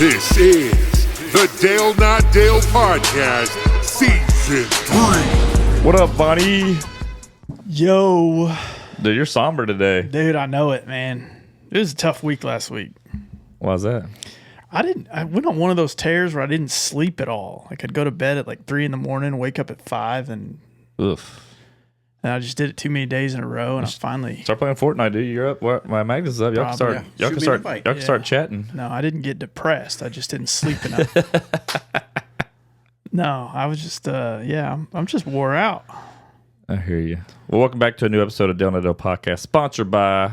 This is the Dale Not Dale Podcast, Season 3. What up, Bonnie? Yo. Dude, you're somber today. Dude, I know it, man. It was a tough week last week. Why's that? I went on one of those tears where I didn't sleep at all. I could go to bed at like 3 in the morning, wake up at 5, and I just did it too many days in a row, and I finally... Start playing Fortnite, dude. You're up. My Magnus is up. Y'all can start chatting. No, I didn't get depressed. I just didn't sleep enough. No, I was just, I'm just wore out. I hear you. Well, welcome back to a new episode of Dale Not Dale Podcast, sponsored by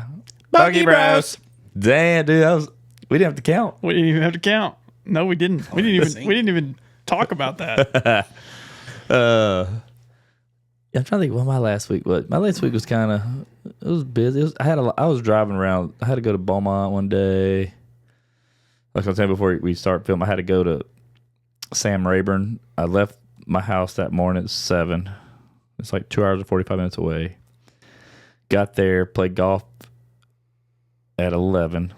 Buggy Bros. Damn, dude, we didn't have to count. We didn't even have to count. No, we didn't. We didn't even talk about that. I'm trying to think what my last week was. My last week was kind of, it was busy. I was driving around. I had to go to Beaumont one day. Like I was saying before we start filming, I had to go to Sam Rayburn. I left my house that morning at 7. It's like 2 hours and 45 minutes away. Got there, played golf at 11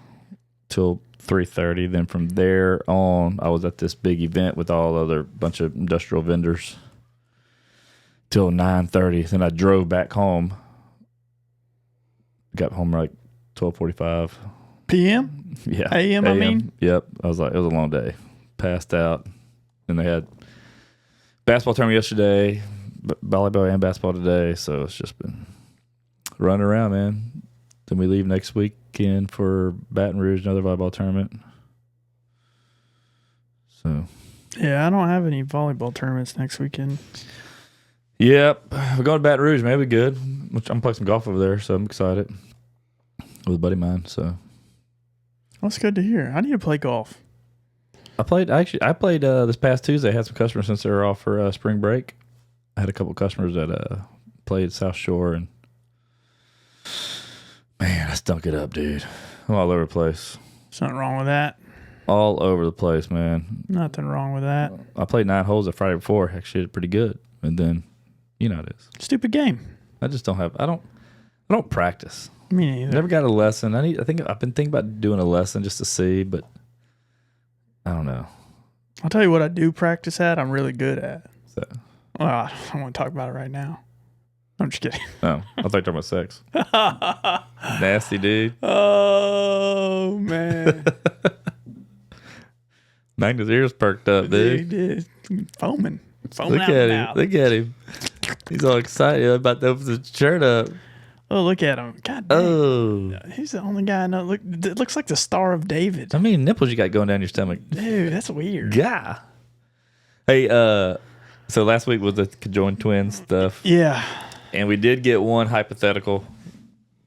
till 3:30. Then from there on, I was at this big event with all other bunch of industrial vendors till 9:30. Then I drove back home. Got home like 12:45 PM? Yeah. AM, I mean? Yep. I was like, it was a long day. Passed out. Then they had basketball tournament yesterday, volleyball and basketball today. So it's just been running around, man. Then we leave next weekend for Baton Rouge, another volleyball tournament. So. Yeah, I don't have any volleyball tournaments next weekend. Yep. We're going to Baton Rouge, man. It'll be good. I'm playing some golf over there, so I'm excited. With a buddy of mine, so. That's good to hear. I need to play golf. I played this past Tuesday. I had some customers since they were off for spring break. I had a couple customers that played South Shore, and man, I stunk it up, dude. I'm all over the place. There's nothing wrong with that. All over the place, man. Nothing wrong with that. I played 9 holes the Friday before. Actually, did pretty good, and then you know how it is. Stupid game. I just don't have. I don't practice. Me neither. Never got a lesson. I think I've been thinking about doing a lesson just to see, but I don't know. I'll tell you what I do practice at. I'm really good at. So. Well, I don't want to talk about it right now. I'm just kidding. Oh, I thought you were talking about sex. Nasty dude. Oh man. Magnus' ears perked up, dude. Dude. Foaming Look out at the him. mouth. Look at him. He's all excited about to open the shirt up. Oh, look at him. God damn. Oh. He's the only guy I know. Look, it looks like the Star of David. How many nipples you got going down your stomach? Dude, that's weird. Yeah. Hey, so last week was the conjoined twins stuff. Yeah. And we did get one hypothetical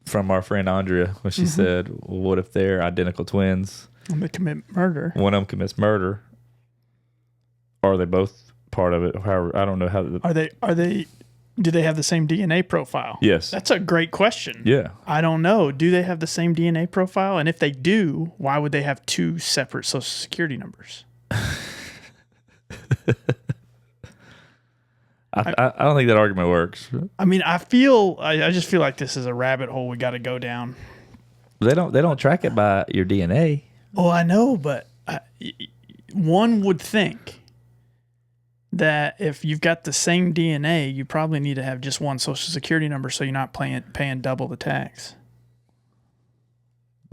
from our friend Andrea when she said, well, what if they're identical twins? I'm going to commit murder. One of them commits murder. Are they both part of it? However, I don't know how. Do they have the same DNA profile? Yes. That's a great question. Yeah. I don't know. Do they have the same DNA profile? And if they do, why would they have 2 separate social security numbers? I don't think that argument works. I mean, I just feel like this is a rabbit hole we got to go down. They don't track it by your DNA. Oh, I know, but one would think that if you've got the same DNA, you probably need to have just one social security number so you're not paying double the tax.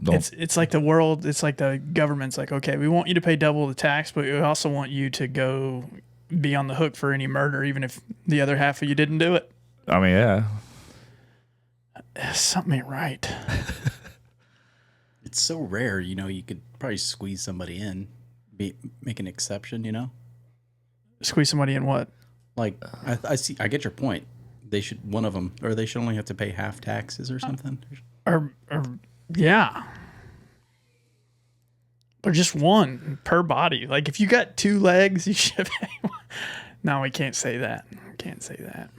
It's like the world, it's like the government's like, okay, we want you to pay double the tax, but we also want you to go be on the hook for any murder, even if the other half of you didn't do it. I mean, yeah. Something ain't right. It's so rare, you could probably squeeze somebody in, make an exception, Squeeze somebody in what? Like, I see. I get your point. They should only have to pay half taxes or something. Or yeah. Or just one per body. Like if you got 2 legs, you should pay one. No, we can't say that. Can't say that.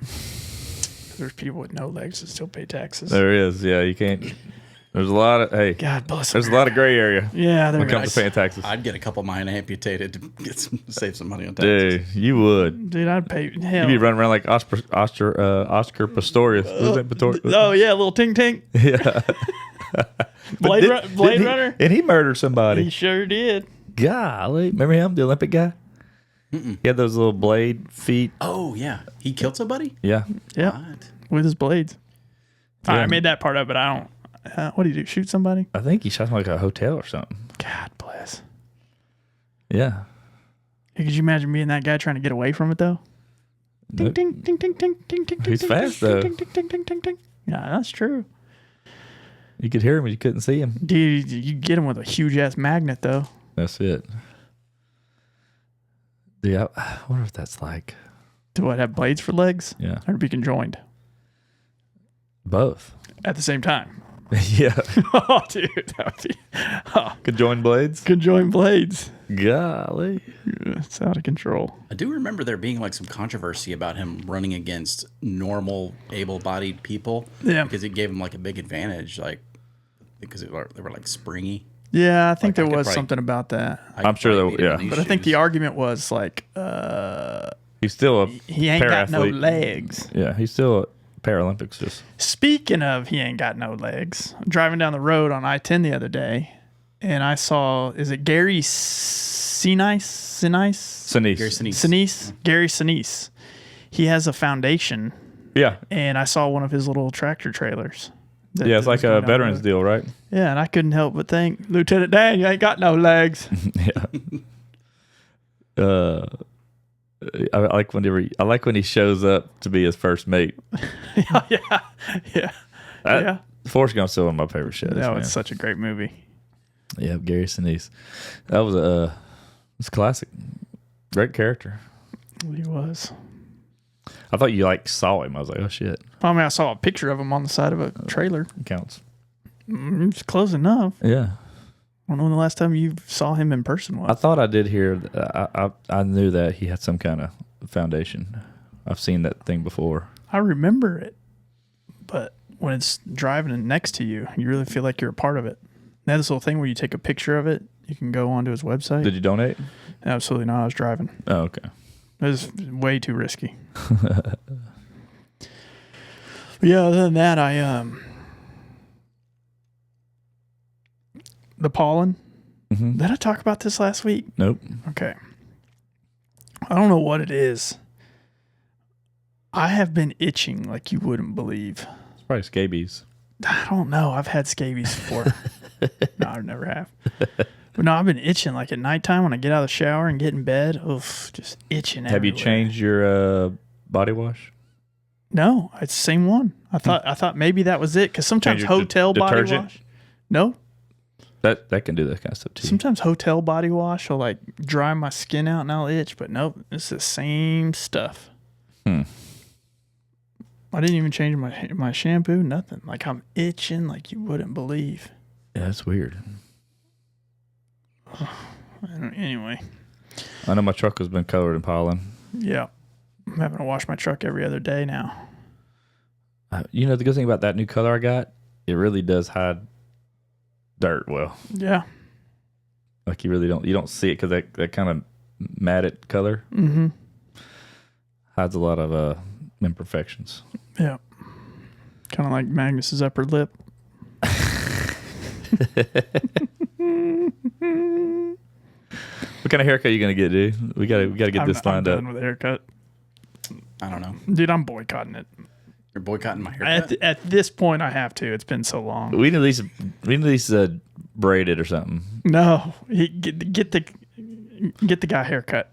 There's people with no legs that still pay taxes. There is. Yeah, you can't. There's a lot of God bless There's a lot of gray area. Yeah, when it comes to paying taxes. I'd get a couple of mine amputated to save some money on taxes. Dude, you would. Dude, I'd pay. Hell. You'd be running around like Oscar Pistorius. Who's that Pistorius? Oh yeah, little Tink Tink. Yeah. Blade Runner. And he murdered somebody. He sure did. Golly. Remember him, the Olympic guy? He had those little blade feet. Oh, yeah. He killed somebody? Yeah. Yeah, What? with his blades. Yeah. I made that part up, but I don't. What do you do? Shoot somebody? I think he shot him like a hotel or something. God bless. Yeah. Hey, could you imagine being that guy trying to get away from it though? Ding Nope. ding ding ding ding ding ding. He's ding, fast, ding, though. Ding ding ding ding ding ding. Yeah, that's true. You could hear him, but you couldn't see him. Dude, you get him with a huge ass magnet though. That's it. Yeah, I wonder if that's like. To what, have blades for legs? Yeah. Or to be conjoined Both. at the same time? Yeah. Oh, dude, that would be Conjoined blades. conjoined blades. Golly. It's out of control. I do remember there being like some controversy about him running against normal, able-bodied people. Yeah. Because it gave him like a big advantage, like because they were like springy. Yeah, I think Like, I there could was probably- something about that. I'm sure probably that- beat him yeah. in these But I think the shoes. argument was like, He's still a he ain't got no para-athlete. legs. Yeah, he's still a Paralympics. Just Speaking of he ain't got no legs, I'm driving down the road on I-10 the other day, and I saw, is it Gary Sinise? Sinise. Gary Sinise. Sinise? Gary Sinise. He has a foundation, Yeah, and I saw one of his little tractor trailers. that- yeah, it's that like was going a down the veterans road. deal, right? Yeah, and I couldn't help but think, Lieutenant Dan, you ain't got no legs. Yeah. I like when he shows up to be his first mate. yeah. Yeah. Forrest Gump's still one of my favorite shows. That man. was such a great movie. Yeah, Gary Sinise. That was it's classic. Great character. He was. I thought you like saw him. I was like, oh shit, I mean, I saw a picture of him on the side of a trailer. it counts. It's close enough. Yeah, I don't know when the last time you saw him in person was. I thought I did hear. I knew that he had some kind of foundation. I've seen that thing before. I remember it, but when it's driving next to you, you really feel like you're a part of it. They had this little thing where you take a picture of it. You can go onto his website. Did you donate? Absolutely not. I was driving. Oh, okay. It was way too risky. But yeah, other than that, the pollen. Mm-hmm. Did I talk about this last week? Nope. Okay. I don't know what it is. I have been itching like you wouldn't believe. It's probably scabies. I don't know. I've had scabies before. No, I never have. But no, I've been itching like at nighttime when I get out of the shower and get in bed. Oof, just itching. Have you everywhere. changed your body wash? No, it's the same one. I thought maybe that was it because sometimes Change your hotel body detergent? wash. No, That can do that kind of stuff too. sometimes hotel body wash will like dry my skin out and I'll itch, but nope, it's the same stuff. I didn't even change my shampoo, nothing. Like I'm itching like you wouldn't believe. Yeah, that's weird. Anyway, I know my truck has been covered in pollen. yeah, I'm having to wash my truck every other day now. You know, the good thing about that new color I got, it really does hide dirt well. Yeah. Like you don't see it because that kind of matted color Mm-hmm. hides a lot of imperfections. Yeah. Kind of like Magnus's upper lip. What kind of haircut are you gonna get, dude? We gotta get this lined I'm up. done with a haircut. I don't know. Dude, I'm boycotting it. You're boycotting my haircut? At this point, I have to. It's been so long. We need at least braid it or something. No, get the guy a haircut.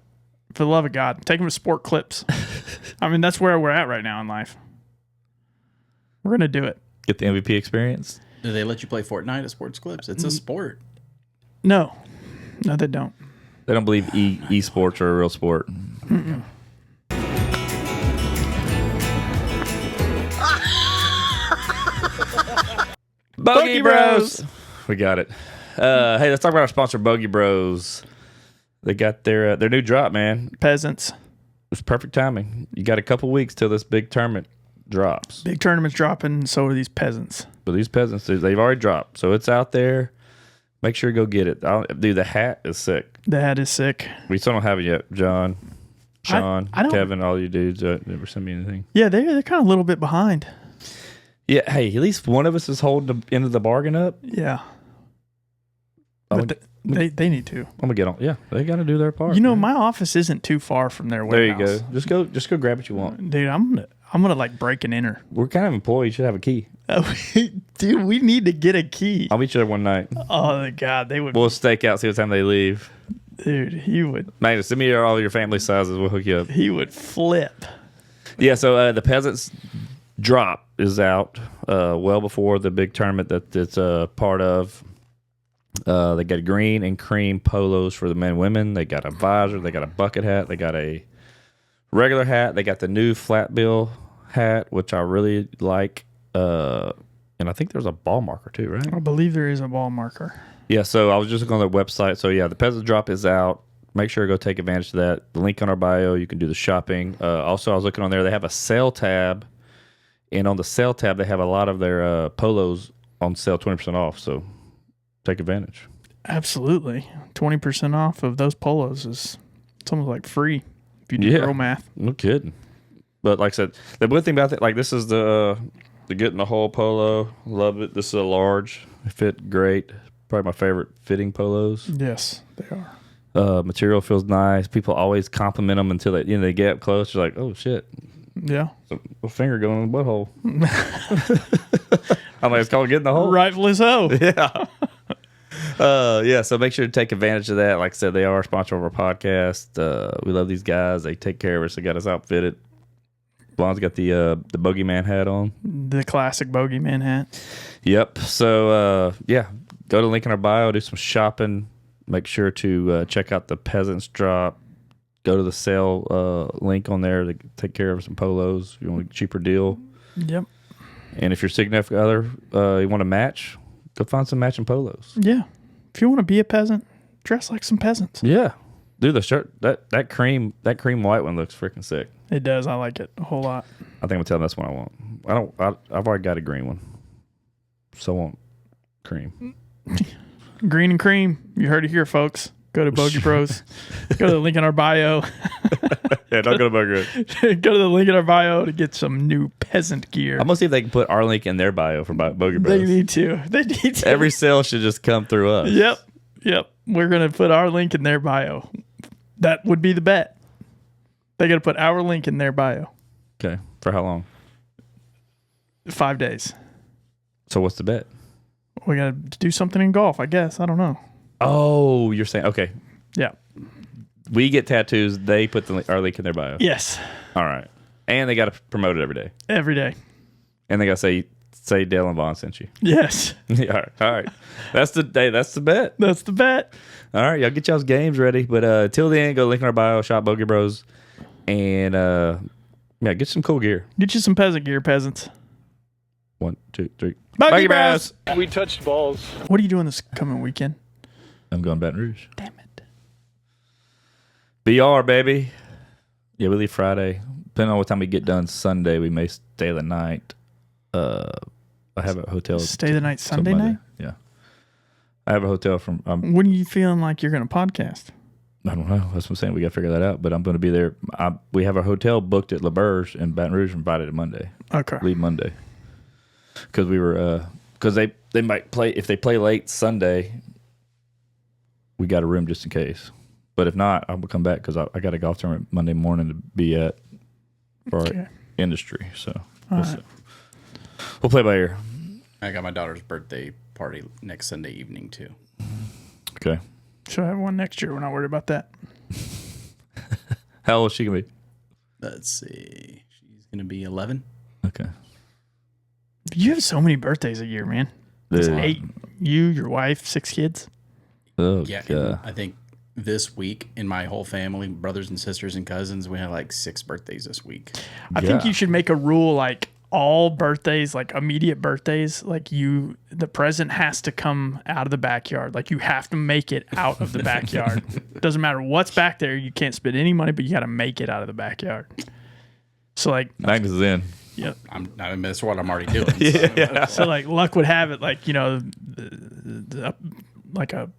For the love of God, take him to Sport Clips. I mean, that's where we're at right now in life. We're gonna do it. Get the MVP experience. Do they let you play Fortnite at Sports Clips? It's a sport. No, they don't. They don't believe esports are a real sport. Bogey Bros. We got it. Hey, let's talk about our sponsor, Bogey Bros. They got their new drop, man. Peasants. It's perfect timing. You got a couple weeks till this big tournament drops. Big tournaments dropping, so are these peasants. But these peasants, they've already dropped. So it's out there. Make sure you go get it. Dude, the hat is sick. The hat is sick. We still don't have it yet. John, Sean, I don't- Kevin, all you dudes never sent me anything. Yeah, they're kind of a little bit behind. Yeah, hey, at least one of us is holding the end of the bargain up. Yeah. Oh, But They need to. I'm gonna get on. Yeah, they got to do their part. You know, my office isn't too far from their there warehouse. you go. Just go grab what you want. Dude, I'm gonna like break and enter. We're kind of employed. You should have a key. Oh, dude, we need to get a key. I'll meet you there one night. Oh my God, they would. We'll stake out, see what time they leave. Dude, he would. Magnus, send me all your family sizes. We'll hook you up. He would flip. Yeah, so the Peasants drop is out well before the big tournament that it's part of. They got green and cream polos for the men and women. They got a visor. They got a bucket hat. They got a regular hat. They got the new flat bill hat, which I really like. And I think there's a ball marker too, right? I believe there is a ball marker. Yeah, so I was just looking on their website. So yeah, the Peasants drop is out. Make sure to go take advantage of that. The link on our bio, you can do the shopping. Also, I was looking on there. They have a sale tab. And on the sale tab, they have a lot of their polos on sale, 20% off. So take advantage. Absolutely. 20% off of those polos is it's almost like free if you do girl math. No kidding. But like I said, the good thing about it, like this is the Get in the Hole polo. Love it. This is a large. It fit great. Probably my favorite fitting polos. Yes, they are. Material feels nice. People always compliment them until they get up close. You're like, oh shit. Yeah. A finger going in the butthole. I'm like, it's called Get in the Hole. Rightfully so. Yeah. Yeah, so make sure to take advantage of that. Like I said, they are a sponsor of our podcast. We love these guys. They take care of us. They got us outfitted. Blonde's got the Bogeyman hat on. The classic Bogeyman hat. Yep. So, yeah, go to the link in our bio, do some shopping. Make sure to check out the Peasants drop. Go to the sale link on there to take care of some polos if you want a cheaper deal. Yep. And if your significant other, you want to match, go find some matching polos. Yeah. If you want to be a peasant, dress like some peasants. Yeah. Dude, the shirt, that cream white one looks freaking sick. It does. I like it a whole lot. I think I'm telling that's what I want. I've already got a green one. So I want cream. Green and cream. You heard it here, folks. Go to Bogey Bros. Go to the link in our bio. Yeah, don't go to Bogey Bros. Go to the link in our bio to get some new peasant gear. I'm going to see if they can put our link in their bio for Bogey Bros. They need to. Every sale should just come through us. Yep. We're going to put our link in their bio. That would be the bet. They got to put our link in their bio. Okay. For how long? 5 days. So what's the bet? We got to do something in golf, I guess. I don't know. Oh, you're saying, okay. Yeah. We get tattoos. They put our link in their bio. Yes. All right. And they got to promote it every day. Every day. And they got to say Dale and Vaughn sent you. Yes. Yeah, all right. That's the bet. That's the bet. All right. Y'all get y'all's games ready. But till then, go link in our bio, shop Bogey Bros. And yeah, get some cool gear. Get you some peasant gear, peasants. 1, 2, 3. Bogey Bros. We touched balls. What are you doing this coming weekend? I'm going to Baton Rouge. Damn it. BR, baby. Yeah, we leave Friday. Depending on what time we get done Sunday, we may stay the night. I have a hotel. Stay the night Sunday night? Yeah. I have a hotel from... when are you feeling like you're going to podcast? I don't know. That's what I'm saying. We got to figure that out. But I'm going to be there. We have a hotel booked at La Berge in Baton Rouge from Friday to Monday. Okay. Leave Monday. Because we were... Because they might play... If they play late Sunday, we got a room just in case. But if not, I will come back because I got a golf tournament Monday morning to be at for our industry. So we'll see. We'll play by ear. I got my daughter's birthday party next Sunday evening, too. Okay. She'll have one next year. We're not worried about that. How old is she going to be? Let's see. She's going to be 11. Okay. You have so many birthdays a year, man. It's 8. You, your wife, 6 kids. Oh, Yeah, God. I think this week in my whole family, brothers and sisters and cousins, we had like 6 birthdays this week. I think you should make a rule like all birthdays, like immediate birthdays, like the present has to come out of the backyard. Like you have to make it out of the backyard. Doesn't matter what's back there. You can't spend any money, but you got to make it out of the backyard. So like Magnus is in. Yep. I mean, that's what I'm already doing. So like luck would have it, like, you know, like a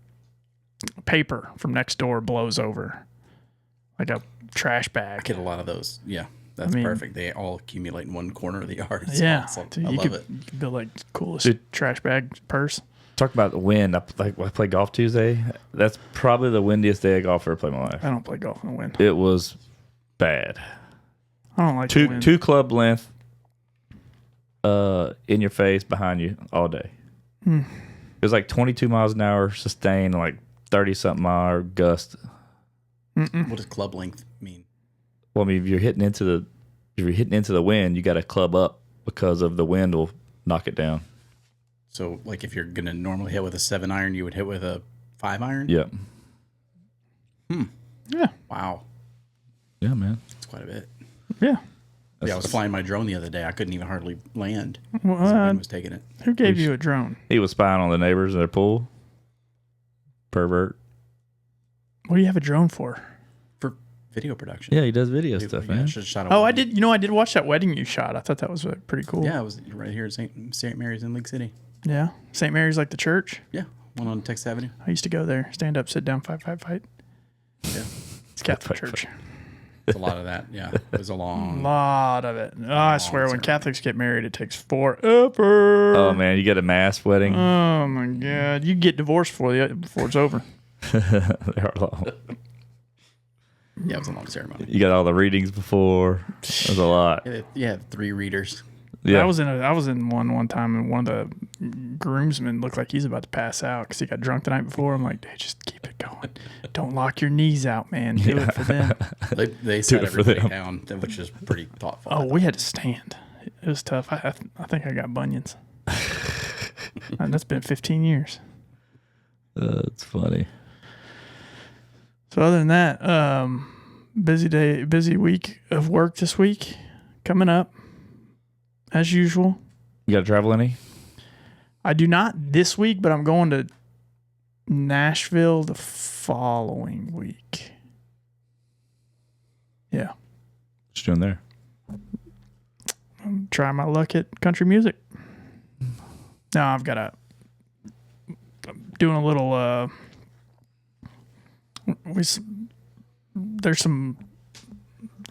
paper from next door blows over, like a trash bag. I get a lot of those. Yeah, that's perfect. They all accumulate in one corner of the yard. So Yeah, awesome. dude, I love it. You could build like coolest trash bag purse. talk about the wind. I played golf Tuesday. That's probably the windiest day of golf I've ever played in my life. I don't play golf in the wind. It was bad. I don't like the wind. Two club length in your face, behind you all day. It was like 22 miles an hour sustained, like 30-something mile hour gust. What does club length mean? Well, I mean, if you're hitting into the wind, you got to club up because of the wind will knock it down. So, like, if you're gonna normally hit with a 7-iron, you would hit with a 5-iron. Yep. Yeah. Wow, Yeah, man. that's quite a bit. Yeah. I was flying my drone the other day. I couldn't even hardly land. Well, The wind was taking it. who gave you a drone? He was spying on the neighbors in their pool. Pervert. What do you have a drone for? For video production. Yeah, he does video stuff, Yeah, man. should've shot a Oh, I wedding. did. I did watch that wedding you shot. I thought that was pretty cool. Yeah, I was right here at St. Mary's in Lake City. Yeah. St. Mary's like the church. Yeah, one on Texas Avenue. I used to go there. Stand up, sit down, fight. Yeah, It's Catholic church. it's a lot of that. Yeah, it was a A long. lot of it. Oh, I swear, when Catholics get married, it takes forever. Oh man, you get a mass wedding. Oh my God! You get divorced before it's over. They are long. Yeah, it was a long ceremony. You got all the readings before. There's a lot. Yeah, 3 readers. Yeah. I was in one time, and one of the groomsmen looked like he's about to pass out because he got drunk the night before. I'm like, dude, just keep it going. Don't lock your knees out, man. Do it for them. They sat it for everybody them. down, which is pretty thoughtful. Oh, we had to stand. It was tough. I think I got bunions. And that's been 15 years. It's funny. So other than that, busy week of work this week coming up as usual. You got to travel any? I do not this week, but I'm going to Nashville the following week. Yeah. What you doing there? Try my luck at country music. No, I'm doing a little there's some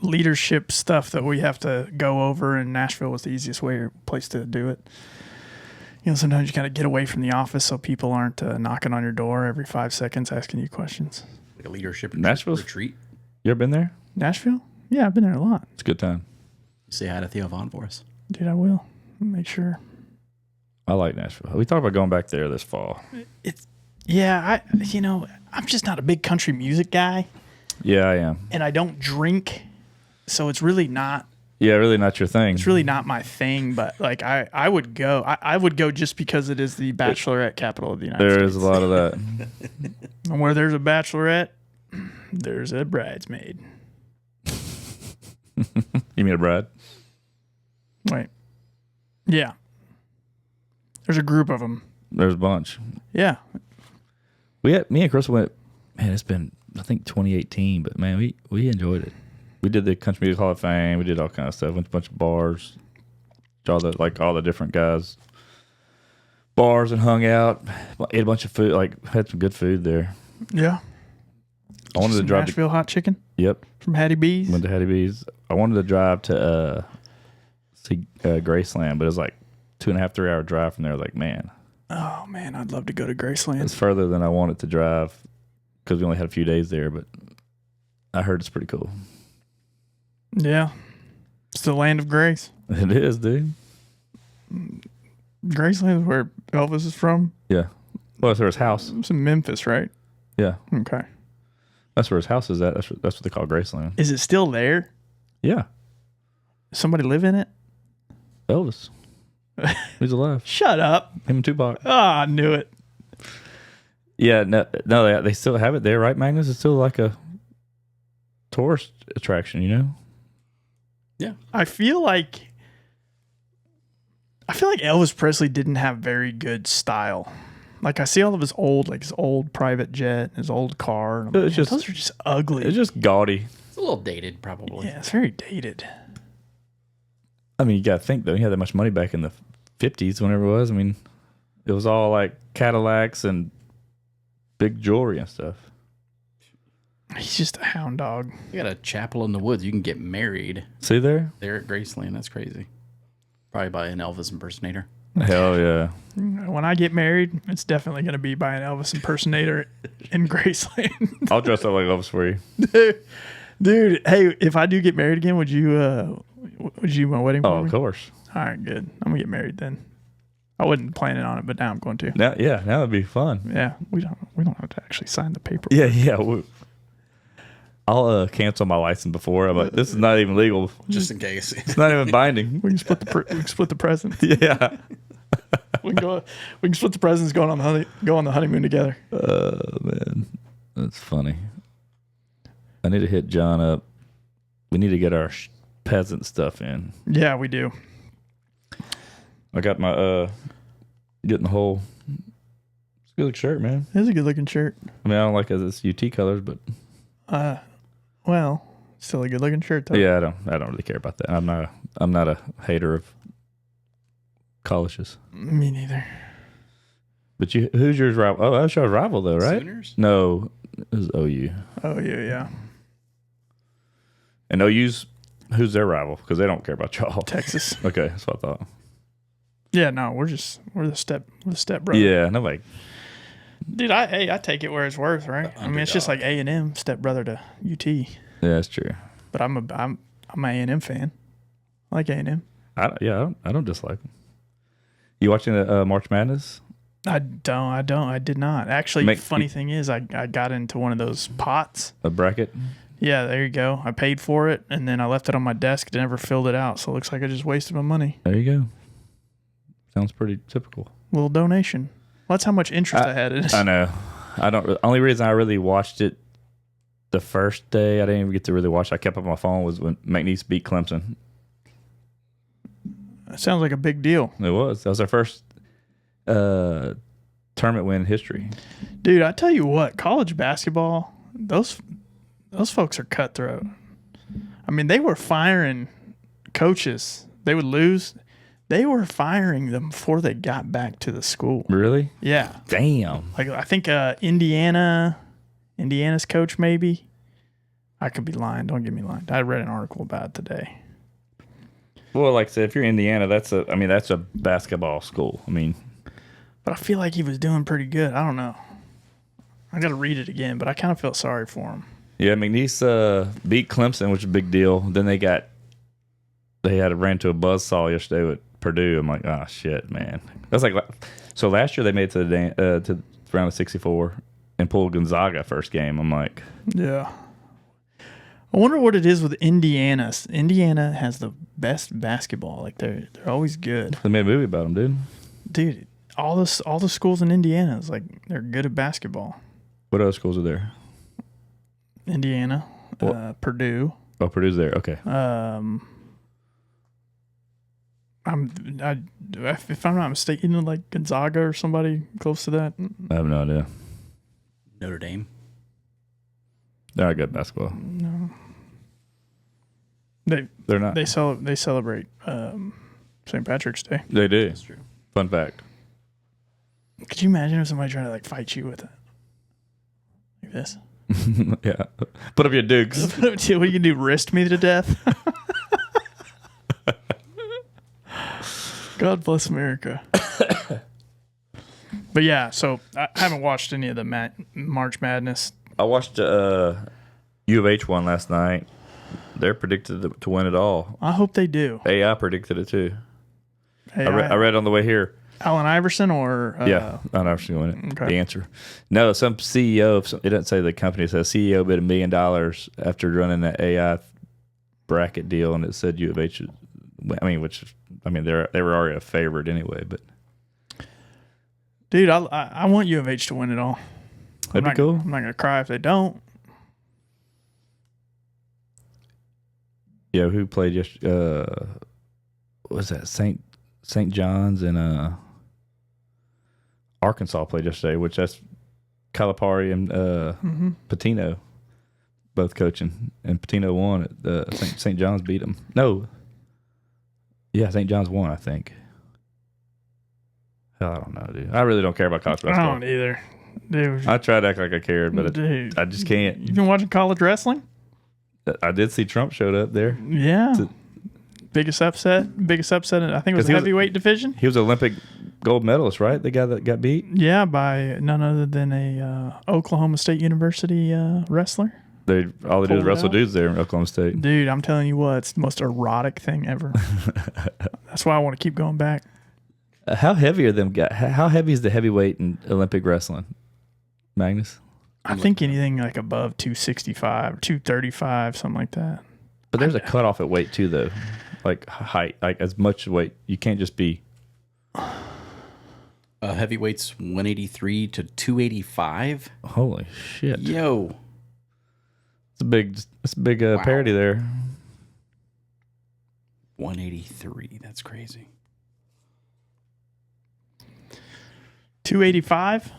leadership stuff that we have to go over, and Nashville was the easiest place to do it. Sometimes you got to get away from the office so people aren't knocking on your door every 5 seconds asking you questions. Like a leadership Nashville's- retreat. You ever been there? Nashville? Yeah, I've been there a lot. It's a good time. Say hi to Theo Vaughn for us. Dude, I will. Make sure. I like Nashville. We talked about going back there this fall. I'm just not a big country music guy, Yeah, I am. and I don't drink, so it's really not Yeah, really not your thing. it's really not my thing. But like I would go. I would go just because it is the bachelorette capital of the United There States. is a lot of that. And where there's a bachelorette, there's a bridesmaid. You mean a bride? Wait, yeah. There's a group of them. There's a bunch. Yeah, Me and Chris went, man, it's been, I think, 2018, but man, we enjoyed it. We did the Country Music Hall of Fame. We did all kind of stuff. Went to a bunch of bars. All the different guys. Bars and hung out. Ate a bunch of food. Had some good food there. yeah. I wanted to Some drive Nashville hot chicken Yep. from Hattie B's. Went to Hattie B's. I wanted to drive to see Graceland, but it was like 2.5, 3 hour drive from there. Like, man, Oh man, I'd love to go to Graceland. it's further than I wanted to drive because we only had a few days there, but I heard it's pretty cool. Yeah, it's the land of grace. It is, dude. Graceland is where Elvis is from. Yeah. Well, that's where his house. It's in Memphis, right? Yeah. Okay. That's where his house is at. That's what they call Graceland. Is it still there? Yeah. Somebody live in it? Elvis. He's alive. Shut up. Him and Tupac. Ah, I knew it. Yeah, no, they still have it there, right, Magnus? It's still like a tourist attraction, you know? Yeah. I feel like Elvis Presley didn't have very good style. Like I see all of his old private jet, his old car. And I'm like, just- those are just ugly. It's just gaudy. It's a little dated, probably. Yeah, it's very dated. I mean, you got to think, though. He had that much money back in the 50s, whenever it was. I mean, it was all like Cadillacs and big jewelry and stuff. He's just a hound dog. You got a chapel in the woods. You can get married See there? there at Graceland. That's crazy. Probably by an Elvis impersonator. Hell yeah. When I get married, it's definitely going to be by an Elvis impersonator in Graceland. I'll dress up like Elvis for you. Dude, hey, if I do get married again, would you my wedding Oh, for me? of course. All right, good. I'm gonna get married then. I wasn't planning on it, but now I'm going to. Now it'd be fun. Yeah, we don't have to actually sign the paper. Yeah. I'll cancel my license before. I'm like, this is not even legal. Just in case. It's not even binding. We can split the presents. Yeah. We can split the presents. Go on the honeymoon together. Man, that's funny. I need to hit John up. We need to get our peasant stuff in. Yeah, we do. I got my getting the whole. It's a good looking shirt, man. It's a good looking shirt. I mean, I don't like it as UT colors, but well, still a good looking shirt though. yeah, I don't really care about that. I'm not a hater of colleges. Me neither. But who's your rival? Oh, that's your rival though, right? Sooners? No, it was OU. Oh yeah. And OU's who's their rival? Because they don't care about y'all. Texas. Okay, that's what I thought. Yeah, no, we're the step brother. Yeah, nobody. Dude, I take it where it's worth, right? I mean, it's just like A&M step brother to UT. Yeah, that's true. But I'm an A&M fan. I like A&M. I don't dislike them. You watching the March Madness? I did not. Actually, funny thing is, I got into one of those pots. A bracket? Yeah, there you go. I paid for it, and then I left it on my desk. Never filled it out, so it looks like I just wasted my money. There you go. Sounds pretty typical. Little donation. Well, that's how much interest I had in it. I know. The only reason I really watched it the first day, I didn't even get to really watch it. I kept up on my phone was when McNeese beat Clemson. That sounds like a big deal. It was. That was our first tournament win in history. Dude, I tell you what, college basketball, those folks are cutthroat. I mean, they were firing coaches. They would lose. They were firing them before they got back to the school. Really? Yeah. Damn. Like, I think Indiana's coach maybe. I could be lying. Don't get me lying. I read an article about it today. Well, like I said, if you're Indiana, that's a basketball school. I mean, but I feel like he was doing pretty good. I don't know. I got to read it again, but I kind of felt sorry for him. yeah, McNeese beat Clemson, which is a big deal. Then they ran to a buzzsaw yesterday with Purdue. I'm like, oh shit, man. That's like so. Last year they made it to round of 64 and pulled Gonzaga first game. I'm like, yeah. I wonder what it is with Indiana. Indiana has the best basketball. Like they're always good. they made a movie about them, dude. Dude, all the schools in Indiana is like they're good at basketball. What other schools are there? Indiana, Purdue. Oh, Purdue's there. Okay. If I'm not mistaken, like Gonzaga or somebody close to that. I have no idea. Notre Dame. They're not good at basketball. No. They're not. They celebrate St. Patrick's Day. They do. That's true. Fun fact. Could you imagine if somebody tried to like fight you with it? Like this? Yeah. Put up your dukes. What are you gonna do? Wrist me to death? God bless America. But yeah, so I haven't watched any of the March Madness. I watched U of H one last night. They're predicted to win it all. I hope they do. AI predicted it too. Hey, I read on the way here. Allen Iverson or Yeah, Allen Iverson going to win it. Okay. The answer. No, some CEO. It doesn't say the company. It says CEO bid $1 million after running that AI bracket deal, and it said U of H. They were already a favorite anyway. But dude, I want U of H to win it all. That'd be cool. I'm not gonna cry if they don't. Yeah, who played just? What was that St. John's and Arkansas played yesterday, which that's Calipari and Patino both coaching, and Patino won it. St. John's beat them. No, yeah, St. John's won, I think. Hell, I don't know, dude. I really don't care about college basketball. I don't either, dude. I tried to act like I cared, but I just can't. You been watching college wrestling? I did see Trump showed up there. Yeah. Biggest upset. I think it was the heavyweight division. He was Olympic gold medalist, right? The guy that got beat. Yeah, by none other than a Oklahoma State University wrestler. All they do is Pulled it wrestle out. dudes there in Oklahoma State. Dude, I'm telling you what, it's the most erotic thing ever. That's why I want to keep going back. How heavy are them guys? How heavy is the heavyweight in Olympic wrestling, Magnus? I think anything like above 265 or 235, something like that. But there's a cutoff at weight too, though. Like height, like as much weight. You can't just be. Heavyweight's 183 to 285. Holy shit! Yo, It's a big Wow. parity there. 183. That's crazy. 285?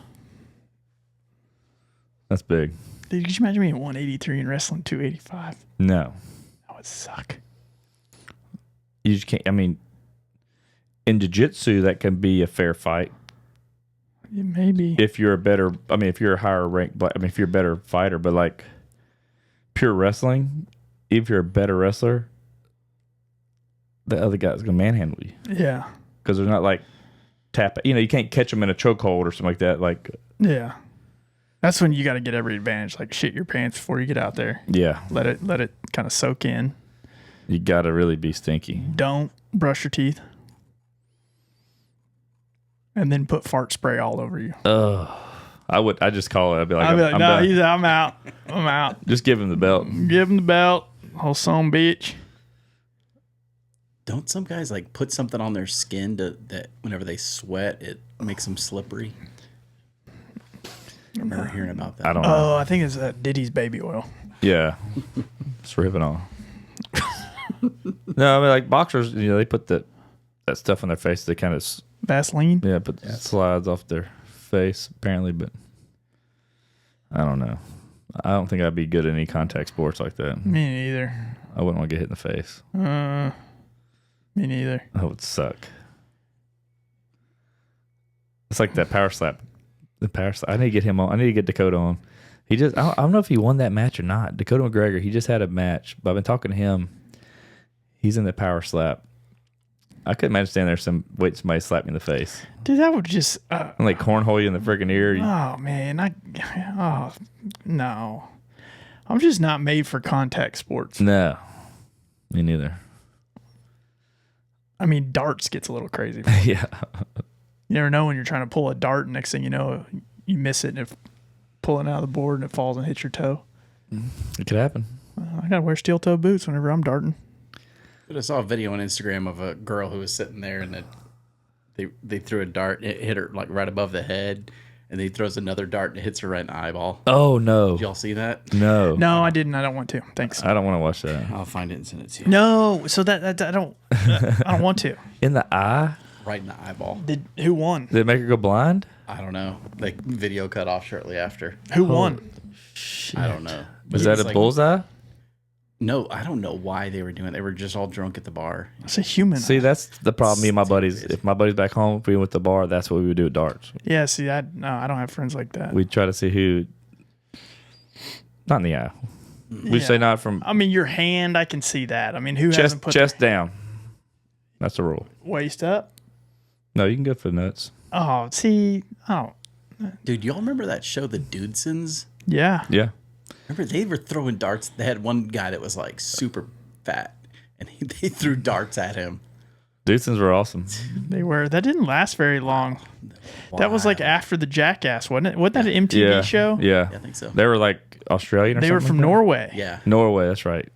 That's big. Dude, could you imagine being 183 and wrestling 285? No, That would suck. you just can't. I mean, in jiu-jitsu, that can be a fair fight Yeah, maybe. if you're a better. I mean, if you're a higher rank. I mean, if you're a better fighter, but like pure wrestling, if you're a better wrestler, the other guy's gonna manhandle you Yeah. because they're not like tap. You know, you can't catch them in a chokehold or something like that. Like, Yeah. That's when you got to get every advantage. Like shit your pants before you get out there. yeah, Let it kind of soak in. you gotta really be stinky. Don't brush your teeth. And then put fart spray all over you. I just call it. I'd be like, I'd be like, I'm no, done. I'm out. I'm out. Just give him the belt. Give him the belt. Whole son bitch. Don't some guys like put something on their skin that whenever they sweat, it makes them slippery? I remember hearing about that. I don't know. Oh, I think it's Diddy's baby oil. Yeah, just rip it off. No, I mean like boxers, you know, they put that stuff on their face. They kind of Vaseline. slides off their face apparently, but I don't know. I don't think I'd be good at any contact sports like that. Me neither. I wouldn't want to get hit in the face. Me neither. That would suck. It's like that power slap. The power slap. I need to get him on. I need to get Dakota on. He just. I don't know if he won that match or not. Dakota McGregor. He just had a match, but I've been talking to him. He's in the power slap. I couldn't imagine standing there waiting somebody to slap me in the face. Dude, that would just. And like cornhole you in the freaking ear. Oh man, no. I'm just not made for contact sports. No, me neither. I mean, darts gets a little crazy. Yeah, You never know when you're trying to pull a dart. Next thing you know, you miss it and it pulling out of the board and it falls and hits your toe. it could happen. I gotta wear steel toe boots whenever I'm darting. But I saw a video on Instagram of a girl who was sitting there and they threw a dart and it hit her like right above the head, and then he throws another dart and it hits her right in the eyeball. Oh no, Did y'all see that? no, No, I didn't. I don't want to. Thanks. I don't want to watch that. I'll find it and send it to you. No, so that I don't. I don't want to. In the eye? Right in the eyeball. Who won? Did it make her go blind? I don't know. Like video cut off shortly after. Who won? I don't know. Was that a bullseye? No, I don't know why they were doing it. They were just all drunk at the bar. It's a human. See, that's the problem. Me and my buddies. Stupid. If my buddy's back home, if we went to the bar, that's what we would do at darts. Yeah. See, I don't have friends like that. We'd try to see who. Not in the eye. We'd Yeah. say not from I mean, your hand, I can see that. I mean, who hasn't put chest down. That's the rule. their waist up? No, you can go for the nuts. Oh, see, Dude, y'all remember that show, The Dudesons? yeah. Yeah. Remember they were throwing darts. They had one guy that was like super fat, and they threw darts at him. Dudesons were awesome. They were. That didn't last very long. That was like after the Jackass, wasn't it? Wasn't that an MTV Yeah. show? Yeah. Yeah, I think so. They were like Australian or They something. were from like that? Norway. Yeah. Norway, that's right.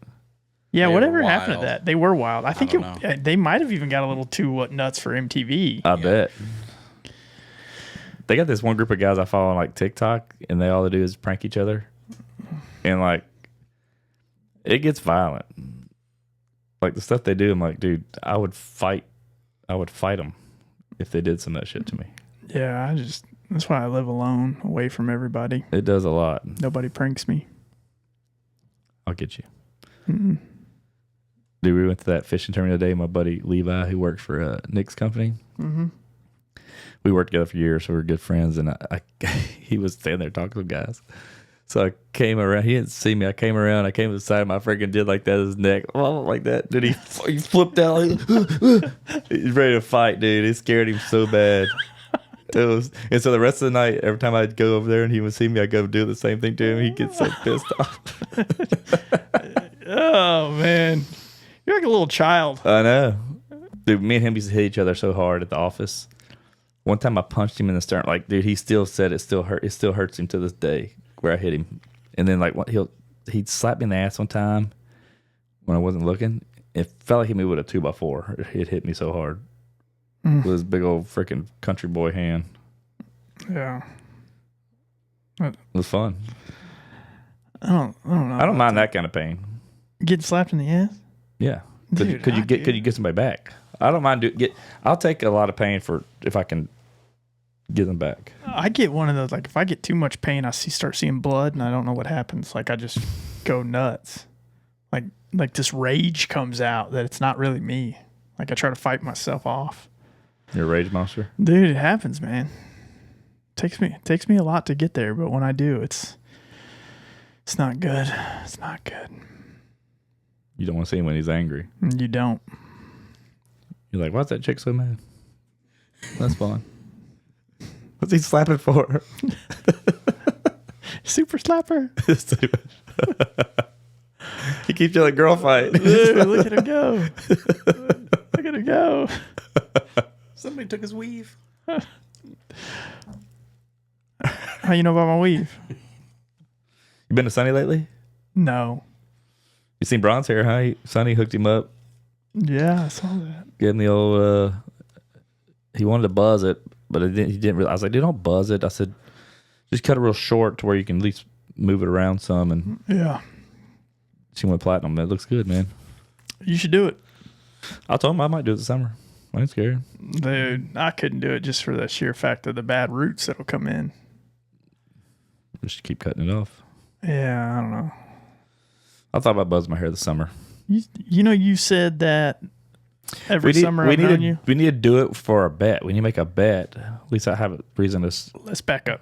Yeah, They whatever were happened to wild. that? They were wild. I think don't they might have even got a little too nuts for MTV. I bet. They got this one group of guys I follow on like TikTok, and they all they do is prank each other, and like it gets violent. Like the stuff they do, I'm like, dude, I would fight them if they did some of that shit to me. Yeah, that's why I live alone, away from everybody. It does a lot. Nobody pranks me. I'll get you. Dude, we went to that fishing tournament today. My buddy Levi, who works for Nick's company. Mm-hmm. We worked together for years, so we were good friends. And he was standing there talking to guys. So I came around. He didn't see me. I came around. I came to the side of my freaking did like that. His neck, like that. Then he flipped out. He's ready to fight, dude. It scared him so bad. And so the rest of the night, every time I'd go over there and he would see me, I'd go do the same thing to him. He'd get so pissed off. Oh man, you're like a little child. I know, dude. Me and him used to hit each other so hard at the office. One time I punched him in the sternum. Like, dude, he still said it still hurt. It still hurts him to this day where I hit him. And then like he'd slap me in the ass one time when I wasn't looking. It felt like he hit me with a 2x4. It hit me so hard. With his big old freaking country boy hand. Yeah. It was fun. I don't know. I don't mind that kind of pain. Getting slapped in the ass? Yeah. Dude, Could you get somebody back? I don't mind I'll take a lot of pain for if I can get them back. I get one of those, like if I get too much pain, I start seeing blood and I don't know what happens. Like I just go nuts. Like this rage comes out that it's not really me. Like I try to fight myself off. You're a rage monster? Dude, it happens, man. Takes me a lot to get there, but when I do, it's not good. It's not good. You don't want to see him when he's angry. You don't. You're like, why's that chick so mad? That's fine. What's he slapping for? Super slapper. He keeps you like girl fight. Dude, look at him go. Look at him go. Somebody took his weave. How you know about my weave? You been to Sonny lately? No. You seen Bronze hair, huh? Sonny hooked him up. Yeah, I saw that. Gave him the old, he wanted to buzz it, but he didn't really. I was like, dude, don't buzz it. I said, just cut it real short to where you can at least move it around some. And Yeah. she went platinum. That looks good, man. You should do it. I told him I might do it this summer. I ain't scared. Dude, I couldn't do it just for the sheer fact of the bad roots that'll come in. Just keep cutting it off. Yeah, I don't know. I thought about buzzing my hair this summer. You know, you said that every summer I've known you. We need to do it for a bet. We need to make a bet. At least I have a reason to. Let's back up.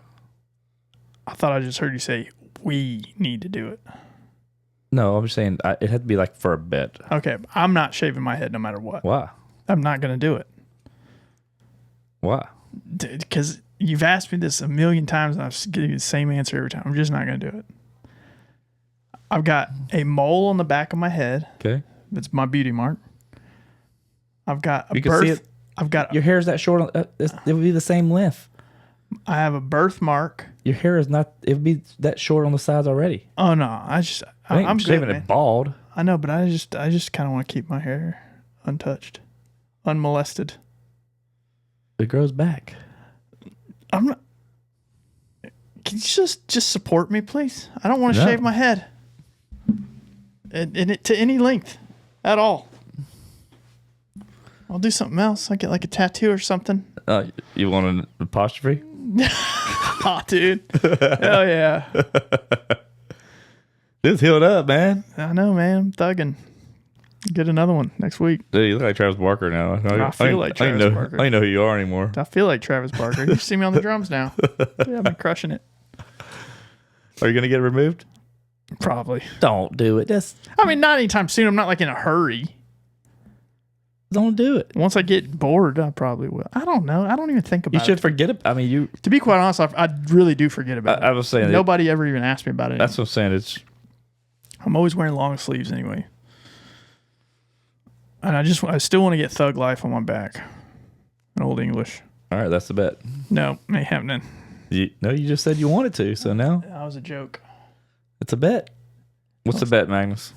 I thought I just heard you say we need to do it. No, I'm just saying it had to be like for a bet. Okay, I'm not shaving my head no matter what. Why? I'm not going to do it. Why? Because you've asked me this a million times and I've given you the same answer every time. I'm just not going to do it. I've got a mole on the back of my head. Okay. That's my beauty mark. I've got a You can see birth. it. I've got. Your hair's that short. It would be the same length. I have a birthmark. Your hair is not. It would be that short on the sides already. Oh no! I'm shaving good, it bald. I know, but I just kind of want to keep my hair untouched, unmolested. It grows back. I'm not. Can you just support me, please? I don't want to shave my head. And it to any length at all. I'll do something else. I get like a tattoo or something. You want an apostrophe? Oh, dude. Hell yeah. It's healed up, man. I know, man. I'm thugging. Get another one next week. Dude, you look like Travis Barker now. I feel like Travis Barker. I don't know who you are anymore. I feel like Travis Barker. You see me on the drums now. Yeah, I've been crushing it. Are you going to get it removed? Probably. Don't do it. I mean, not anytime soon. I'm not like in a hurry. Don't do it. Once I get bored, I probably will. I don't know. I don't even think about it. You should forget it. I mean, To be quite honest, I really do forget about it. I was saying nobody ever even asked me about it. That's what I'm saying. I'm always wearing long sleeves anyway. And I still want to get Thug Life on my back. In Old English. All right, that's the bet. No, ain't happening. You just said you wanted to, so now That was a joke. it's a bet. What's the bet, Magnus?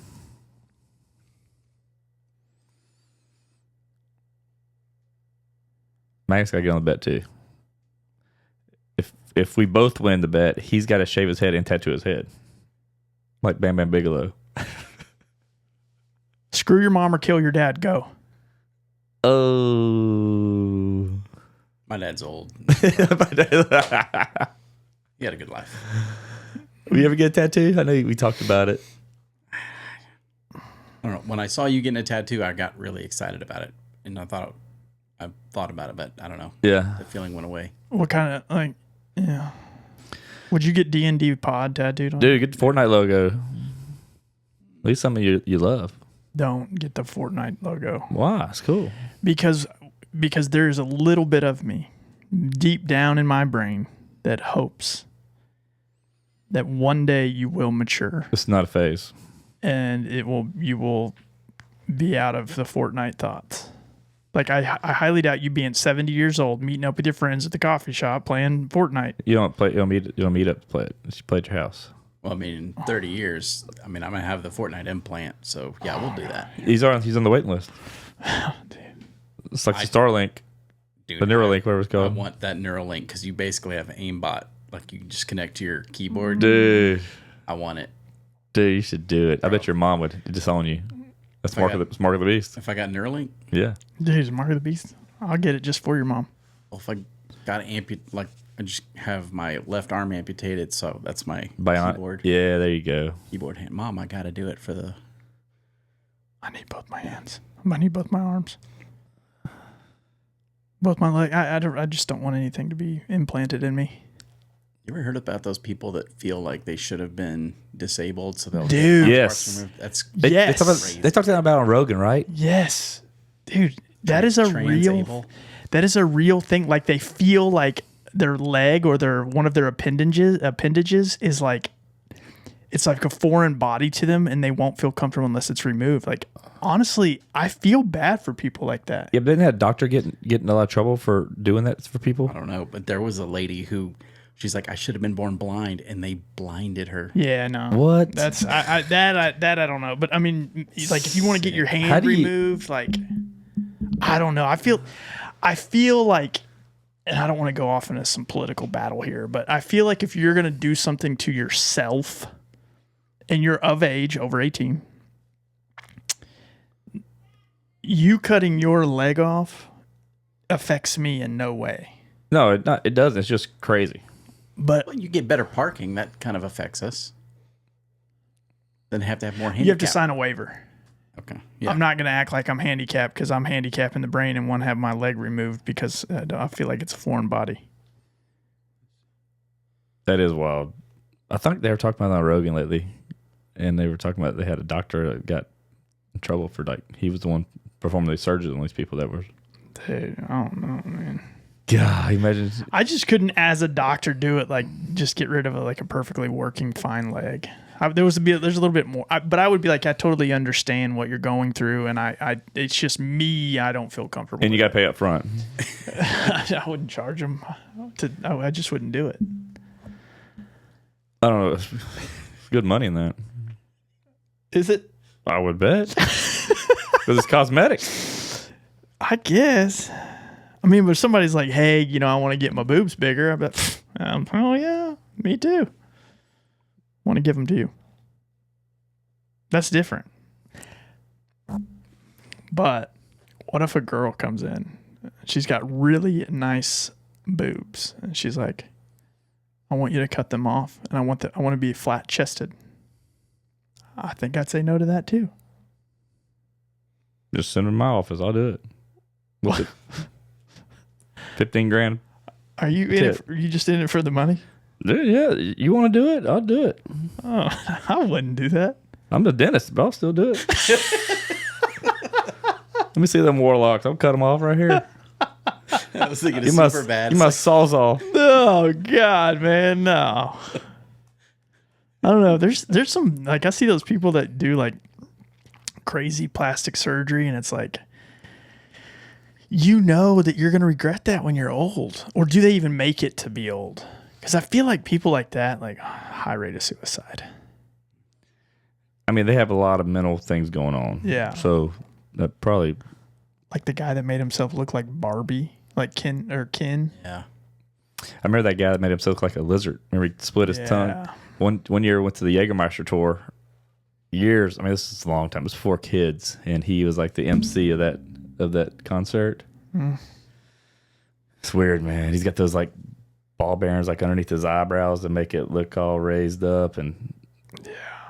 Magnus got to get on the bet too. If we both win the bet, he's got to shave his head and tattoo his head, like Bam Bam Bigelow. Screw your mom or kill your dad. Go. Oh, My dad's old. Will He had a good life. you ever get a tattoo? I know we talked about it. I don't know. When I saw you getting a tattoo, I got really excited about it, and I thought about it, but I don't know. Yeah, The feeling went away. What kind of, like, yeah. Would you get D&D pod tattooed on? Dude, get the Fortnite logo. At least something you love. Don't get the Fortnite logo. Why? It's cool. Because there's a little bit of me deep down in my brain that hopes that one day you will mature It's not a phase. and you will be out of the Fortnite thoughts. Like I highly doubt you being 70 years old, meeting up with your friends at the coffee shop playing Fortnite. You don't meet up to play it. You play at your house. Well, I mean, in 30 years, I'm gonna have the Fortnite implant, so yeah, we'll do that. He's on the waiting list. It's like the Starlink, Dude, the Neuralink, whatever it's I called. want that Neuralink because you basically have an aimbot, like you can just connect to your keyboard. Dude, I want it. you should do it. I bet your mom would disown you. That's Mark of the Beast. If I got Neuralink, Yeah. Dude, Mark of the Beast. I'll get it just for your mom. well, if I got I just have my left arm amputated, so that's my keyboard. Yeah, there you go. Keyboard hand. Mom, I gotta do it for the. I need both my hands. I need both my arms. Both my legs. I just don't want anything to be implanted in me. You ever heard about those people that feel like they should have been disabled, so they'll Dude. get parts Yes. removed? That's Yes. They talked about on Rogan, right? Yes. Dude, that is a real transable. that is a real thing. Like they feel like their leg or one of their appendages is like it's like a foreign body to them and they won't feel comfortable unless it's removed. Like honestly, I feel bad for people like that. Yeah, but didn't that doctor get in a lot of trouble for doing that for people? I don't know, but there was a lady who she's like, I should have been born blind, and they blinded her. Yeah, no. What? That's I don't know. But I mean, like if you want to get your How hand do you- removed, like I don't know. I feel like, and I don't want to go off into some political battle here, but I feel like if you're gonna do something to yourself, and you're of age, over 18, you cutting your leg off affects me in no way. No, it doesn't. It's just crazy. But Well, you get better parking. That kind of affects us. Then have to have more handicap. you have to sign a waiver. Okay. Yeah. I'm not going to act like I'm handicapped because I'm handicapped in the brain and want to have my leg removed because I feel like it's a foreign body. That is wild. I think they were talking about it on Rogan lately, and they were talking about they had a doctor that got in trouble for he was the one performing these surgeries on these people that were. Dude, I don't know, man. God, imagine. I just couldn't, as a doctor, do it. Like, just get rid of a perfectly working fine leg. There's a little bit more, but I would be like, I totally understand what you're going through, and it's just me. I don't feel comfortable. And you got to pay up front. I wouldn't charge them. I just wouldn't do it. I don't know. It's good money in that. Is it? I would bet. Because it's cosmetics. I guess. I mean, but if somebody's like, hey, I want to get my boobs bigger, I bet, oh yeah, me too. Want to give them to you. That's different. But what if a girl comes in, she's got really nice boobs, and she's like, I want you to cut them off, and I want to be flat chested. I think I'd say no to that too. Just send them to my office. I'll do it. What's it? 15 grand. Are you in it? Are you just in it for the money? Dude, yeah. You want to do it? I'll do it. Oh, I wouldn't do that. I'm the dentist, but I'll still do it. Let me see them warlocks. I'll cut them off right here. I was thinking You of must, super bad. you must sawzall. Oh God, man, no. I don't know. There's some, I see those people that do crazy plastic surgery, and it's like, that you're gonna regret that when you're old, or do they even make it to be old? Because I feel like people like that, high rate of suicide. I mean, they have a lot of mental things going on. Yeah. So that probably. Like the guy that made himself look like Barbie, like Ken. Yeah. I remember that guy that made himself look like a lizard. Remember he split his tongue. One year I went to the Jägermeister tour. Years. I mean, this is a long time. It was 4 kids, and he was like the MC of that concert. It's weird, man. He's got those ball bearings underneath his eyebrows to make it look all raised up, and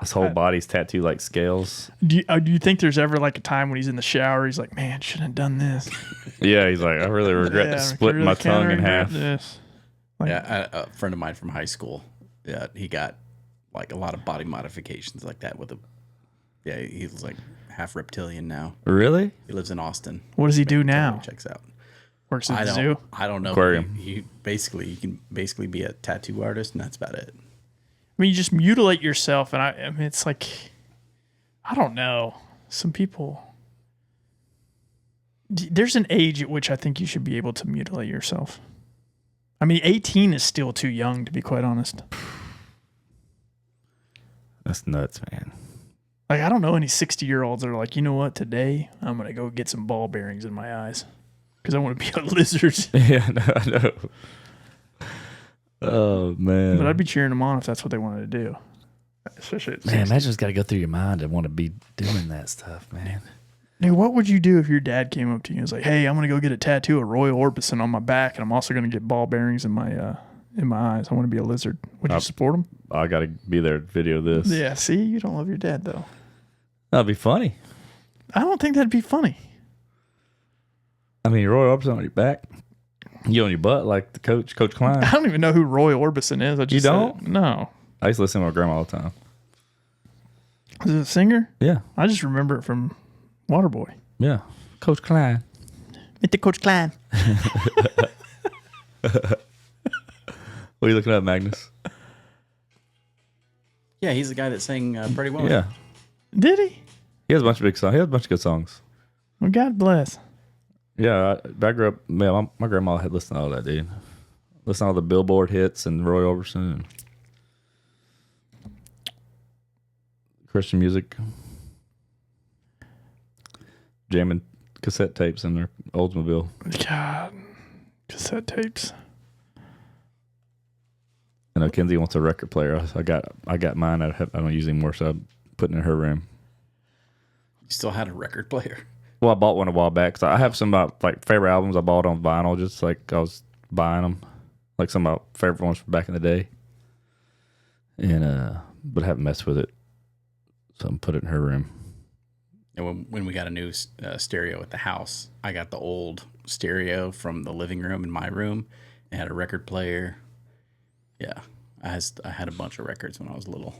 his whole body's tattooed like scales. Do you think there's ever a time when he's in the shower, he's like, man, shouldn't have done this. Yeah, he's like, I really regret splitting my tongue in half. This. Yeah, a friend of mine from high school, he got like a lot of body modifications like that with a. Yeah, he's like half reptilian now. Really? He lives in Austin. What does he do now? Checks out. Works at the zoo? I don't know. Aquarium. He can basically be a tattoo artist, and that's about it. I mean, you just mutilate yourself, and I mean, it's like, I don't know. Some people, there's an age at which I think you should be able to mutilate yourself. I mean, 18 is still too young, to be quite honest. That's nuts, man. Like, I don't know any 60-year-olds that are like, you know what, today I'm going to go get some ball bearings in my eyes because I want to be a lizard. Yeah, no, I know. Oh, man. But I'd be cheering them on if that's what they wanted to do. Especially at 60. Man, imagine it's got to go through your mind and want to be doing that stuff, man. Dude, what would you do if your dad came up to you and was like, hey, I'm going to go get a tattoo of Roy Orbison on my back, and I'm also going to get ball bearings in my eyes. I want to be a lizard. Would you support him? I got to be there to video this. Yeah, see? You don't love your dad, though. That'd be funny. I don't think that'd be funny. I mean, Roy Orbison on your back. You on your butt like the Coach Klein. I don't even know who Roy Orbison is. You don't? No. I used to listen to my grandma all the time. Is it a singer? Yeah. I just remember it from Waterboy. Yeah. Coach Klein. Mr. Coach Klein. What are you looking at, Magnus? Yeah, he's the guy that sang Pretty Woman. Yeah. Did he? He has a bunch of big songs. He has a bunch of good songs. Well, God bless. Yeah, I grew up, man, my grandma had listened to all that, dude. Listen to all the Billboard hits and Roy Orbison and Christian music. Jamming cassette tapes in their Oldsmobile. God. Cassette tapes. I know Kenzie wants a record player. I got mine. I don't use anymore, so I'm putting it in her room. You still had a record player. Well, I bought one a while back. So I have some like favorite albums I bought on vinyl, just like I was buying them, like some of my favorite ones from back in the day. And but I haven't messed with it, so I'm put it in her room. And when we got a new stereo at the house, I got the old stereo from the living room in my room. It had a record player. Yeah, I had a bunch of records when I was little.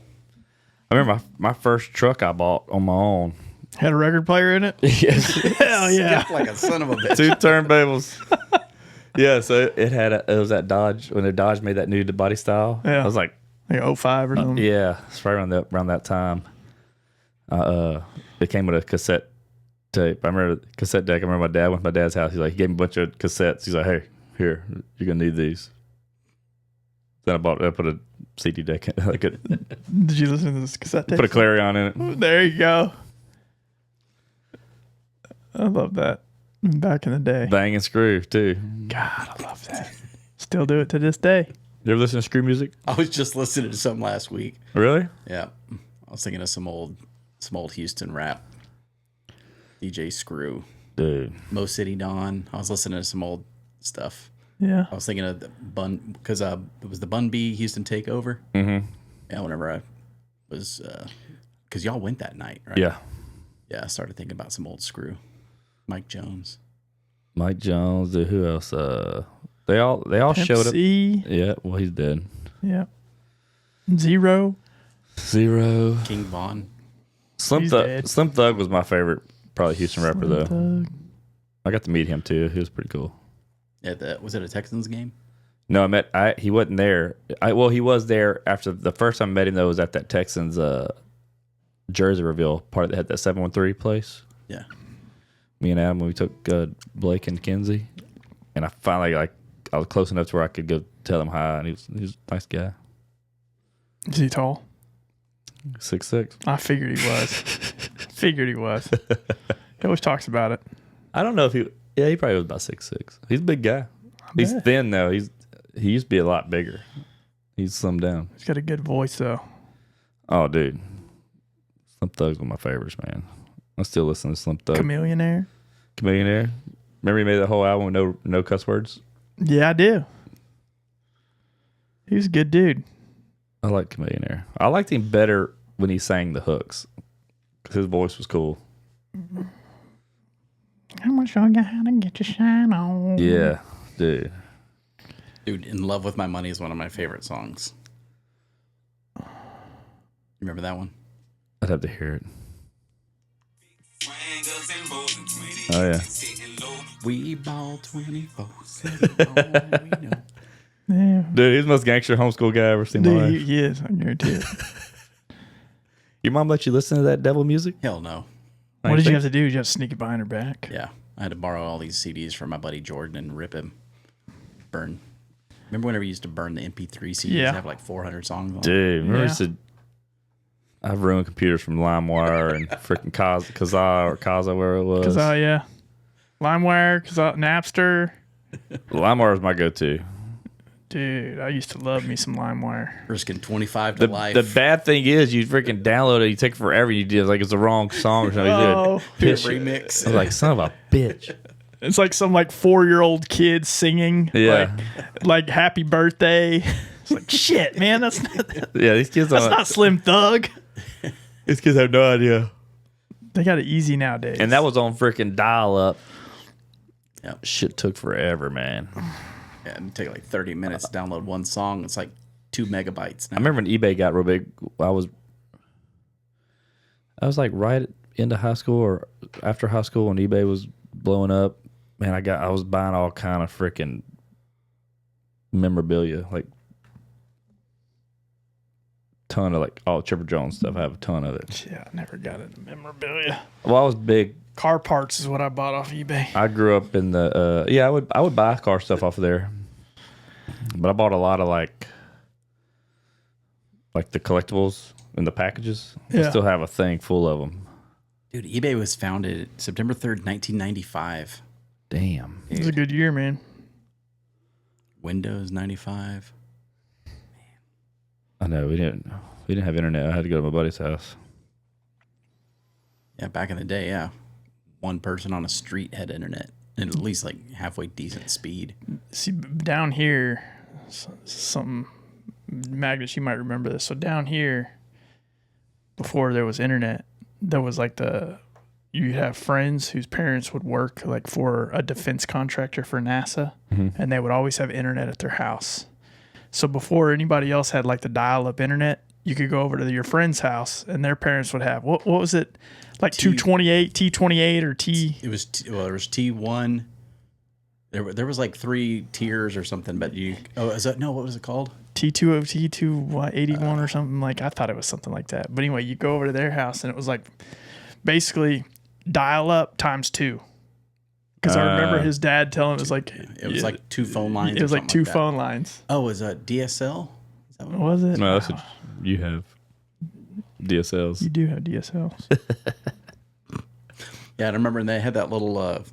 I remember my first truck I bought on my own. Had a record player in it? Yes. Hell yeah. Like a son of a bitch. 2 turntables. Yeah, so it was that Dodge, when the Dodge made that new body style. Yeah. I was like, Like 05 or something? yeah, it's right around that time. It came with a cassette tape. I remember the cassette deck. I remember my dad went to my dad's house. He gave me a bunch of cassettes. He's like, hey, here, you're gonna need these. Then I put a CD deck in. Did you listen to this cassette tape? Put a Clarion in it. There you go. I love that. Back in the day. Bang and Screw too. God, I love that. Still do it to this day. You ever listen to Screw music? I was just listening to some last week. Really? Yeah, I was thinking of some old Houston rap. DJ Screw, Dude. Mo City Dawn. I was listening to some old stuff. Yeah. I was thinking of the Bun because it was the Bun B Houston Takeover. Mm-hmm. Yeah, whenever I was because y'all went that night, right? Yeah. Yeah, I started thinking about some old Screw. Mike Jones. Dude, who else? They all Pimp showed up. C. Yeah, well, he's dead. Yeah. Zero. King Von. He's dead. Slim Thug was my favorite, probably Houston rapper though. Thug. I got to meet him too. He was pretty cool. Was it a Texans game? No, he wasn't there. He was there after the first time I met him though was at that Texans jersey reveal party that had that 713 place. Yeah. Me and Adam, when we took Blake and Kenzie, and I finally I was close enough to where I could go tell him hi, and he was a nice guy. Is he tall? 6'6". I figured he was. He always talks about it. I don't know if he probably was about 6'6". He's a big guy. He's thin though. He used to be a lot bigger. He's slimmed down. He's got a good voice though. Oh, dude, Slim Thug's one of my favorites, man. I still listen to Slim Thug. Chameleonaire. Chameleonaire. Remember he made that whole album with no cuss words? Yeah, I do. He's a good dude. I like Chameleonaire. I liked him better when he sang the hooks because his voice was cool. I'm gonna show you how to get your shine on. Yeah, dude. Dude, In Love with My Money is one of my favorite songs. Remember that one? I'd have to hear it. Oh, yeah. We ball 24/7. We know. Yeah. Dude, he's the most gangster homeschool guy I ever seen in my Dude, life. he is. I guarantee it. Your mom let you listen to that devil music? Hell no. What did you have to do? Did you have to sneak it behind her back? Yeah. I had to borrow all these CDs from my buddy Jordan and rip him. Burn. Remember whenever we used to burn the MP3 CDs? Yeah. Have like 400 songs on Dude, remember Yeah. I've ruined computers from LimeWire and freaking Kazaa, where it was. Because, yeah. LimeWire, Napster. LimeWire was my go-to. Dude, I used to love me some LimeWire. Risking 25 to life. The bad thing is you freaking download it, you take forever, you do like it's the wrong song or something. Oh. Pitch. remix. I was like, son of a bitch. It's like some 4-year-old kid singing. Yeah. Like Happy Birthday. It's like, shit, man. That's Yeah, these kids not Slim Thug. These kids have no idea. They got it easy nowadays. And that was on freaking dial-up. Yep. Shit took forever, man. Yeah, it'd take like 30 minutes to download one song. It's like 2 megabytes now. I remember when eBay got real big. I was like right into high school or after high school when eBay was blowing up. Man, I was buying all kind of freaking memorabilia, like ton of like all Chipper Jones stuff. I have a ton of it. Yeah, I never got into memorabilia. Well, I was big. Car parts is what I bought off eBay. I grew up in the I would buy car stuff off of there, but I bought a lot of like the collectibles and the packages. Yeah. I still have a thing full of them. Dude, eBay was founded September 3rd, 1995. Damn. It was a good year, man. Windows 95. I know we didn't have internet. I had to go to my buddy's house. Yeah, back in the day, yeah. One person on a street had internet and at least like halfway decent speed. See, down here, something, Magnus, you might remember this. So down here, before there was internet, there was like you'd have friends whose parents would work like for a defense contractor for NASA, and they would always have internet at their house. So before anybody else had like the dial-up internet, you could go over to your friend's house and their parents would have, what was it? Like 228, T28 or T. It was, there was T1. There was like 3 tiers or something, but what was it called? T2 T281 or something like. I thought it was something like that. But anyway, you go over to their house and it was like basically dial up times 2. Because I remember his dad telling it was like like 2 phone lines. It was like 2 phone lines. Oh, was that DSL? Is that what Was it? No, that's what you have. DSLs. You do have DSLs. Yeah, I remember they had that little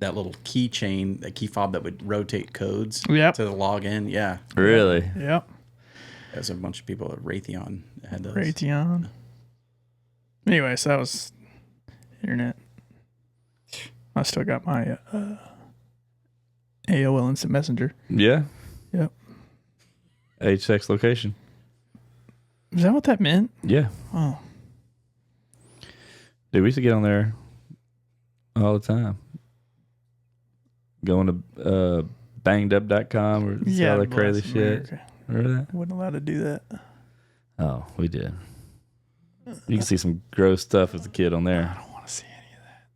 keychain, a key fob that would rotate codes Yep. to log in. Yeah, Really? Yep. there's a bunch of people at Raytheon that had those. Raytheon. Anyway, so that was internet. I still got my AOL Instant Messenger. Yeah. Yep. HX location. Is that what that meant? Yeah. Oh. Dude, we used to get on there all the time. Going to bangedup.com or see all that crazy bless shit. America. Remember that? Wasn't allowed to do that. Oh, we did. You can see some gross stuff as a kid on there. I don't want to see any of that.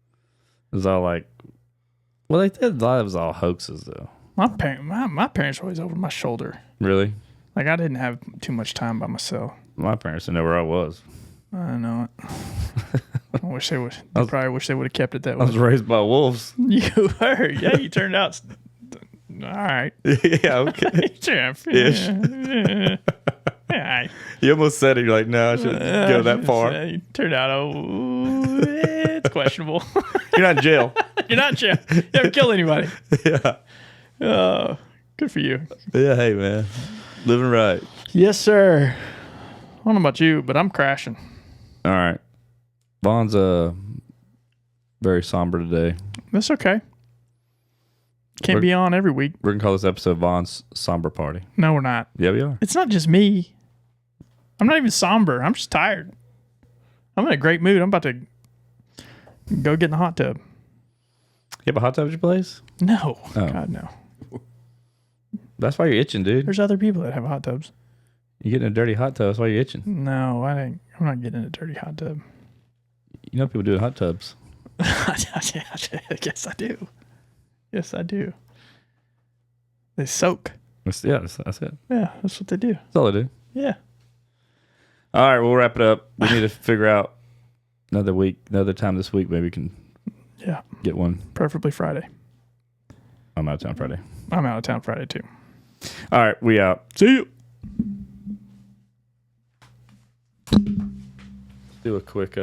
It was all like, well, they did, a lot of it was all hoaxes though. My parents were always over my shoulder. Really? Like I didn't have too much time by myself. My parents didn't know where I was. I know it. I wish they would. I probably wish they would have kept it that I way. was raised by wolves. You were. Yeah, you turned out. All right. Yeah, okay. Ish. Yeah. You almost said it. You're like, no, I shouldn't go that far. You turned out. It's questionable. You're not in jail. You're not in jail. You haven't killed anybody. Yeah. Oh, good for you. Yeah, hey, man. Living right. Yes, sir. I don't know about you, but I'm crashing. All right. Vaughn's very somber today. That's okay. Can't be on every week. We're going to call this episode Vaughn's Somber Party. No, we're not. Yeah, we are. It's not just me. I'm not even somber. I'm just tired. I'm in a great mood. I'm about to go get in the hot tub. You have a hot tub at your place? No. Oh. God, no. That's why you're itching, dude. There's other people that have hot tubs. You getting a dirty hot tub? That's why you're itching. No, I'm not getting a dirty hot tub. You know people do it in hot tubs. Yes, I do. Yes, I do. They soak. That's it. Yeah, that's what they do. That's all I do. Yeah. All right, we'll wrap it up. We need to figure out another time this week. Maybe we can get one. Preferably Friday. I'm out of town Friday. I'm out of town Friday too. All right, we out. See you. Do a quick